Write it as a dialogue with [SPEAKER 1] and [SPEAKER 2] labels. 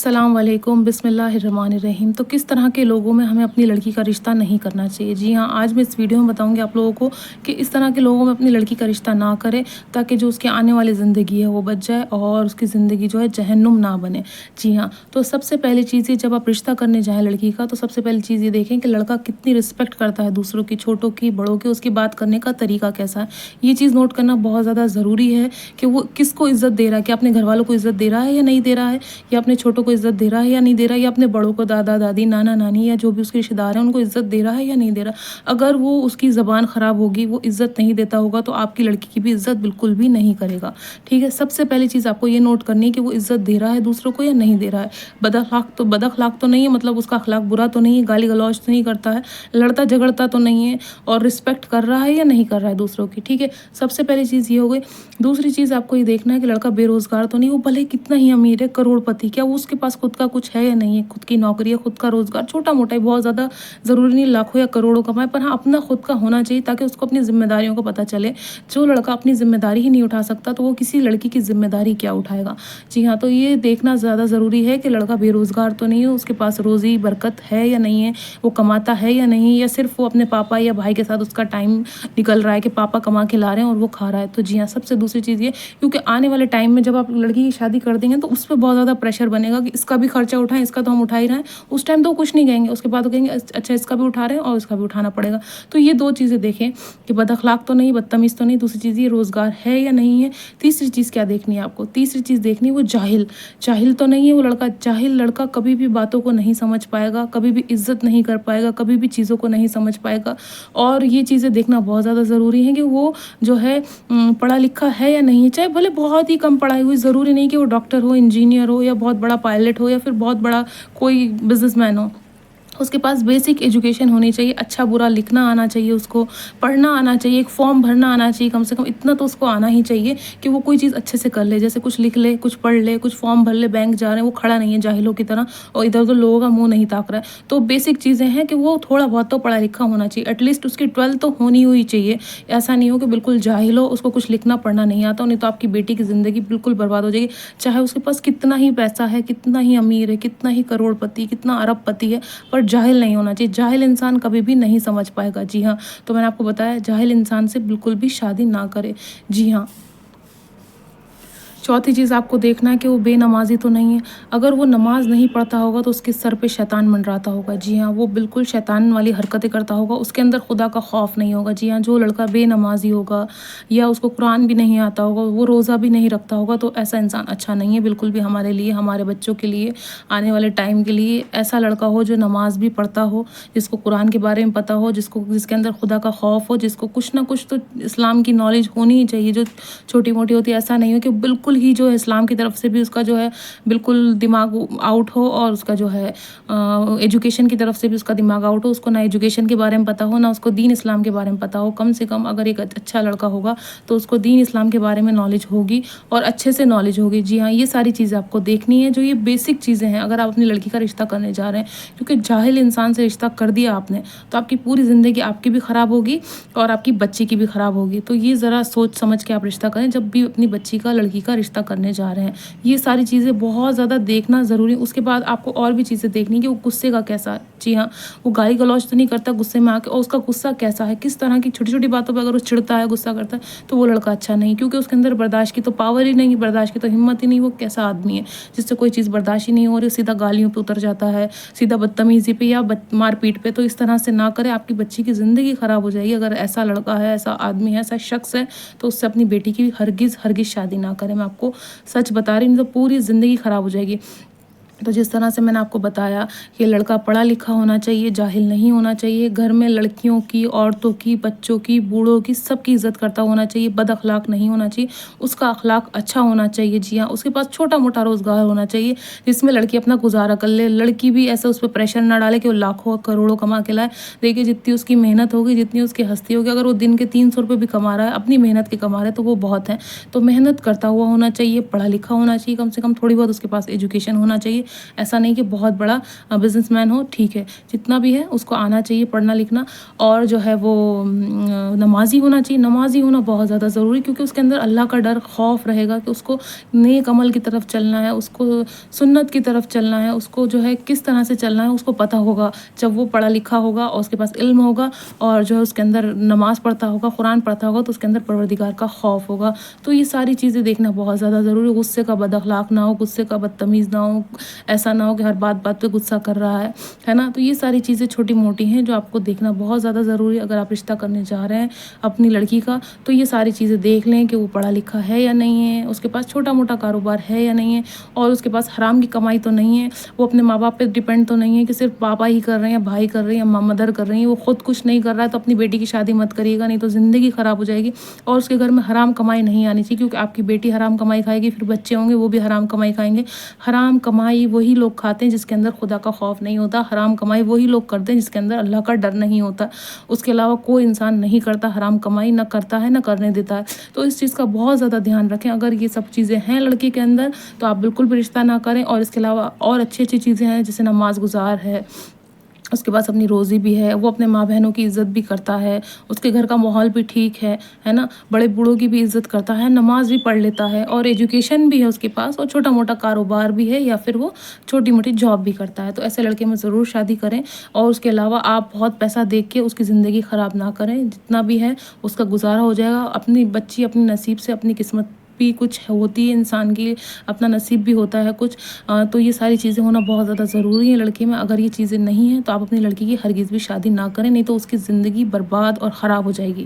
[SPEAKER 1] अस्सलाम वालेकुम, बिस्मिल्लाहिर्रहमानिर्रहीम। तो किस तरह के लोगों में हमें अपनी लड़की का रिश्ता नहीं करना चाहिए। जी हाँ, आज मैं इस वीडियो में बताऊंगी आप लोगों को कि इस तरह के लोगों में अपनी लड़की का रिश्ता ना करें, ताकि जो उसकी आने वाली ज़िंदगी है वो बच जाए और उसकी ज़िंदगी जो है जहन्नुम ना बने। जी हाँ, तो सबसे पहली चीज़ ये, जब आप रिश्ता करने जाएँ लड़की का, तो सबसे पहली चीज़ ये देखें कि लड़का कितनी रिस्पेक्ट करता है दूसरों की, छोटों की, बड़ों की, उसकी बात करने का तरीका कैसा है। ये चीज़ नोट करना बहुत ज़्यादा ज़रूरी है कि वो किसको इज़्ज़त दे रहा है, कि अपने घर वालों को इज़्ज़त दे रहा है या नहीं दे रहा है, या अपने छोटों को इज़्ज़त दे रहा है या नहीं दे रहा है, या अपने बड़ों को, दादा दादी, नाना नानी या जो भी उसके रिश्तेदार हैं उनको इज़्ज़त दे रहा है या नहीं दे रहा। अगर वो उसकी ज़बान ख़राब होगी, वो इज़्ज़त नहीं देता होगा, तो आपकी लड़की की भी इज़्ज़त बिल्कुल भी नहीं करेगा। ठीक है, सबसे पहली चीज़ आपको ये नोट करनी है कि वो इज़्ज़त दे रहा है दूसरों को या नहीं दे रहा है। बद अखलाक तो नहीं है, मतलब उसका अखलाक बुरा तो नहीं है, गाली गलौज तो नहीं करता है, लड़ता झगड़ता तो नहीं है, और रिस्पेक्ट कर रहा है या नहीं कर रहा है दूसरों की। ठीक है, सबसे पहली चीज़ ये हो गई। दूसरी चीज़ आपको ये देखना है कि लड़का बेरोज़गार तो नहीं, वो भले कितना ही अमीर है, करोड़पति, क्या वो उसके पास खुद का कुछ है या नहीं है, खुद की नौकरी है, खुद का रोज़गार, छोटा मोटा है, बहुत ज़्यादा ज़रूरी नहीं लाखों या करोड़ों कमाए, पर हाँ अपना खुद का होना चाहिए, ताकि उसको अपनी ज़िम्मेदारियों का पता चले। जो लड़का अपनी ज़िम्मेदारी ही नहीं उठा सकता, तो वो किसी लड़की की ज़िम्मेदारी क्या उठाएगा। जी हाँ, तो ये देखना ज़्यादा ज़रूरी है कि लड़का बेरोज़गार तो नहीं है, उसके पास रोज़ी बरकत है या नहीं है, वो कमाता है या नहीं, या सिर्फ वो अपने पापा या भाई के साथ उसका टाइम निकल रहा है कि पापा कमा के ला रहे हैं और वो खा रहा है। तो जी हाँ, सबसे दूसरी चीज़ ये, क्योंकि आने वाले टाइम में जब आप लड़की की शादी कर देंगे, तो उस पर बहुत ज़्यादा प्रेशर बनेगा कि इसका भी खर्चा उठाएं, इसका तो हम उठा ही रहे हैं। उस टाइम तो वो कुछ नहीं कहेंगे, उसके बाद वो कहेंगे अच्छा इसका भी उठा रहे हैं और इसका भी उठाना पड़ेगा। तो ये दो चीज़ें देखें कि बदअखलाक तो नहीं, बदतमीज़ तो नहीं। दूसरी चीज़ ये, रोज़गार है या नहीं है। तीसरी चीज़ क्या देखनी है आपको, तीसरी चीज़ देखनी है वो जाहिल तो नहीं है वो लड़का। जाहिल लड़का कभी भी बातों को नहीं समझ पाएगा, कभी भी इज्जत नहीं कर पाएगा, कभी भी चीज़ों को नहीं समझ पाएगा। और ये चीज़ें देखना बहुत ज़्यादा ज़रूरी है कि वो जो है पढ़ा लिखा है या नहीं है। चाहे भले बहुत ही कम पढ़ाई हुई, ज़रूरी नहीं कि वो डॉक्टर हो, इंजीनियर हो, या बहुत बड़ा पायलट हो, या फिर बहुत बड़ा कोई बिजनेसमैन हो। उसके पास बेसिक एजुकेशन होनी चाहिए, अच्छा बुरा लिखना आना चाहिए, उसको पढ़ना आना चाहिए, एक फॉर्म भरना आना चाहिए, कम से कम इतना तो उसको आना ही चाहिए कि वो कोई चीज़ अच्छे से कर ले। जैसे कुछ लिख ले, कुछ पढ़ ले, कुछ फॉर्म भर ले, बैंक जा रहे हैं, वो खड़ा नहीं है जाहिलों की तरह और इधर उधर लोगों का मुंह नहीं ताक रहा है। तो बेसिक चीज़ें हैं कि वो थोड़ा बहुत तो पढ़ा लिखा होना चाहिए, एटलीस्ट उसकी 12 तो होनी हुई चाहिए। ऐसा नहीं हो कि बिल्कुल जाहिल हो, उसको कुछ लिखना पढ़ना नहीं आता, नहीं तो आपकी बेटी की ज़िंदगी बिल्कुल बर्बाद हो जाएगी। चाहे उसके पास कितना ही पैसा है, कितना ही अमीर है, कितना ही करोड़पति, कितना अरबपति है, पर जाहिल नहीं होना चाहिए। जाहिल इंसान कभी भी नहीं समझ पाएगा। जी हाँ, तो मैंने आपको बताया, जाहिल इंसान से बिल्कुल भी शादी ना करें। जी हाँ, चौथी चीज़ आपको देखना है कि वो बेनमाजी तो नहीं है। अगर वो नमाज़ नहीं पढ़ता होगा, तो उसके सर पे शैतान मंडराता होगा। जी हाँ, वो बिल्कुल शैतान वाली हरकतें करता होगा, उसके अंदर खुदा का खौफ नहीं होगा। जी हाँ, जो लड़का बेनमाजी होगा या उसको कुरान भी नहीं आता होगा, वो रोज़ा भी नहीं रखता होगा, तो ऐसा इंसान अच्छा नहीं है बिल्कुल भी हमारे लिए, हमारे बच्चों के लिए, आने वाले टाइम के लिए। ऐसा लड़का हो जो नमाज़ भी पढ़ता हो, जिसको कुरान के बारे में पता हो, जिसके अंदर खुदा का खौफ हो, जिसको कुछ ना कुछ तो इस्लाम की नॉलेज होनी ही चाहिए, जो छोटी मोटी होती है। ऐसा नहीं हो कि बिल्कुल ही जो है इस्लाम की तरफ से भी उसका जो है बिल्कुल दिमाग आउट हो, और उसका जो है एजुकेशन की तरफ से भी उसका दिमाग आउट हो, उसको ना एजुकेशन के बारे में पता हो, ना उसको दीन इस्लाम के बारे में पता हो। कम से कम अगर एक अच्छा लड़का होगा, तो उसको दीन इस्लाम के बारे में नॉलेज होगी, और अच्छे से नॉलेज होगी। जी हाँ, ये सारी चीज़ें आपको देखनी है, जो ये बेसिक चीज़ें हैं अगर आप अपनी लड़की का रिश्ता करने जा रहे हैं। क्योंकि जाहिल इंसान से रिश्ता कर दिया आपने, तो आपकी पूरी ज़िंदगी आपकी भी ख़राब होगी और आपकी बच्ची की भी ख़राब होगी। तो ये ज़रा सोच समझ के आप रिश्ता करें, जब भी अपनी बच्ची का, लड़की का रिश्ता करने जा रहे हैं। ये सारी चीज़ें बहुत ज़्यादा देखना ज़रूरी है। उसके बाद आपको और भी चीज़ें देखनी है कि वो गुस्से का कैसा है। जी हाँ, वो गाली गलौज तो नहीं करता गुस्से में आके, और उसका गुस्सा कैसा है, किस तरह की छोटी छोटी बातों पर अगर वो चिढ़ता है, गुस्सा करता है, तो वो लड़का अच्छा नहीं, क्योंकि उसके अंदर बर्दाश्त की तो पावर ही नहीं, बर्दाश्त की तो हिम्मत ही नहीं। वो कैसा आदमी है जिससे कोई चीज़ बर्दाश्त ही नहीं हो रही, सीधा गालियों पे उतर जाता है, सीधा बदतमीज़ी पे या मारपीट पे। तो इस तरह से ना करें, आपकी बच्ची की ज़िंदगी ख़राब हो जाएगी। अगर ऐसा लड़का है, ऐसा आदमी है, ऐसा शख्स है, तो उससे अपनी बेटी की हरगिज़ हरगिज़ शादी ना करें। मैं आपको सच बता रही हूँ, नहीं तो पूरी ज़िंदगी ख़राब हो जाएगी। तो जिस तरह से मैंने आपको बताया कि लड़का पढ़ा लिखा होना चाहिए, जाहिल नहीं होना चाहिए, घर में लड़कियों की, औरतों की, बच्चों की, बूढ़ों की, सबकी इज़्ज़त करता होना चाहिए, बद अखलाक नहीं होना चाहिए, उसका अखलाक अच्छा होना चाहिए। जी हाँ, उसके पास छोटा मोटा रोज़गार होना चाहिए, जिसमें लड़की अपना गुजारा कर ले। लड़की भी ऐसा उस पर प्रेशर ना डाले कि वो लाखों करोड़ों कमा के लाए। देखिए, जितनी उसकी मेहनत होगी, जितनी उसकी हस्ती होगी, अगर वो दिन के 300 रुपये भी कमा रहा है, अपनी मेहनत के कमा रहा है, तो वो बहुत है। तो मेहनत करता हुआ होना चाहिए, पढ़ा लिखा होना चाहिए, कम से कम थोड़ी बहुत उसके पास एजुकेशन होना चाहिए, ایسا نہیں کہ بہت بڑا بزنس مین ہو، ٹھیک ہے، جتنا بھی ہے اس کو آنا چاہیے پڑھنا لکھنا، اور جو ہے وہ نمازی ہونا چاہیے۔ نمازی ہونا بہت زیادہ ضروری، کیونکہ اس کے اندر اللہ کا ڈر خوف رہے گا کہ اس کو نیک عمل کی طرف چلنا ہے، اس کو سنت کی طرف چلنا ہے، اس کو جو ہے کس طرح سے چلنا ہے اس کو پتہ ہوگا۔ جب وہ پڑھا لکھا ہوگا اور اس کے پاس علم ہوگا اور جو ہے اس کے اندر نماز پڑھتا ہوگا، قرآن پڑھتا ہوگا، تو اس کے اندر پروردگار کا خوف ہوگا۔ تو یہ ساری چیزیں دیکھنا بہت زیادہ ضروری ہے۔ غصے کا بد اخلاق نہ ہو، غصے کا بدتمیز نہ ہو، ایسا نہ ہو کہ ہر بات پہ غصہ کر رہا ہے نا۔ تو یہ ساری چیزیں چھوٹی موٹی ہیں جو آپ کو دیکھنا بہت زیادہ ضروری ہے۔ اگر آپ رشتہ کرنے جا رہے ہیں اپنی لڑکی کا، تو یہ ساری چیزیں دیکھ لیں کہ وہ پڑھا لکھا ہے یا نہیں ہے، اس کے پاس چھوٹا موٹا کاروبار ہے یا نہیں ہے، اور اس کے پاس حرام کی کمائی تو نہیں ہے، وہ اپنے ماں باپ پہ ڈیپینڈ تو نہیں ہے کہ صرف پاپا ہی کر رہے ہیں یا بھائی کر رہے ہیں یا مدر کر رہی ہیں، وہ خود کچھ نہیں کر رہا ہے۔ تو اپنی بیٹی کی شادی مت کریے گا، نہیں تو زندگی خراب ہو جائے گی، اور اس کے گھر میں حرام کمائی نہیں آنی چاہیے، کیونکہ آپ کی بیٹی حرام کمائی کھائے گی، پھر بچے ہوں گے وہ بھی حرام کمائی کھائیں گے۔ حرام کمائی وہی لوگ کھاتے ہیں جس کے اندر خدا کا خوف نہیں ہوتا، حرام کمائی وہی لوگ کرتے ہیں جس کے اندر اللہ کا ڈر نہیں ہوتا۔ اس کے علاوہ کوئی انسان نہیں کرتا حرام کمائی، نہ کرتا ہے نہ کرنے دیتا ہے۔ تو اس چیز کا بہت زیادہ دھیان رکھیں۔ اگر یہ سب چیزیں ہیں لڑکی کے اندر تو آپ بالکل بھی رشتہ نہ کریں، اور اس کے علاوہ اور اچھی اچھی چیزیں ہیں جیسے نماز گزار ہے، اس کے پاس اپنی روزی بھی ہے، وہ اپنے ماں بہنوں کی عزت بھی کرتا ہے، اس کے گھر کا ماحول بھی ٹھیک ہے نا، بڑے بوڑھوں کی بھی عزت کرتا ہے، نماز بھی پڑھ لیتا ہے، اور ایجوکیشن بھی ہے اس کے پاس، اور چھوٹا موٹا کاروبار بھی ہے، یا پھر وہ چھوٹی موٹی جاب بھی کرتا ہے۔ تو ایسے لڑکے میں ضرور شادی کریں، اور اس کے علاوہ آپ بہت پیسہ دیکھ کے اس کی زندگی خراب نہ کریں۔ جتنا بھی ہے اس کا گزارا ہو جائے گا۔ اپنی بچی اپنی نصیب سے، اپنی قسمت بھی کچھ ہوتی ہے انسان کی، اپنا نصیب بھی ہوتا ہے کچھ، تو یہ ساری چیزیں ہونا بہت زیادہ ضروری ہے لڑکی میں۔ اگر یہ چیزیں نہیں ہیں تو آپ اپنی لڑکی کی ہرگز بھی شادی نہ کریں، نہیں تو اس کی زندگی برباد اور خراب ہو جائے گی۔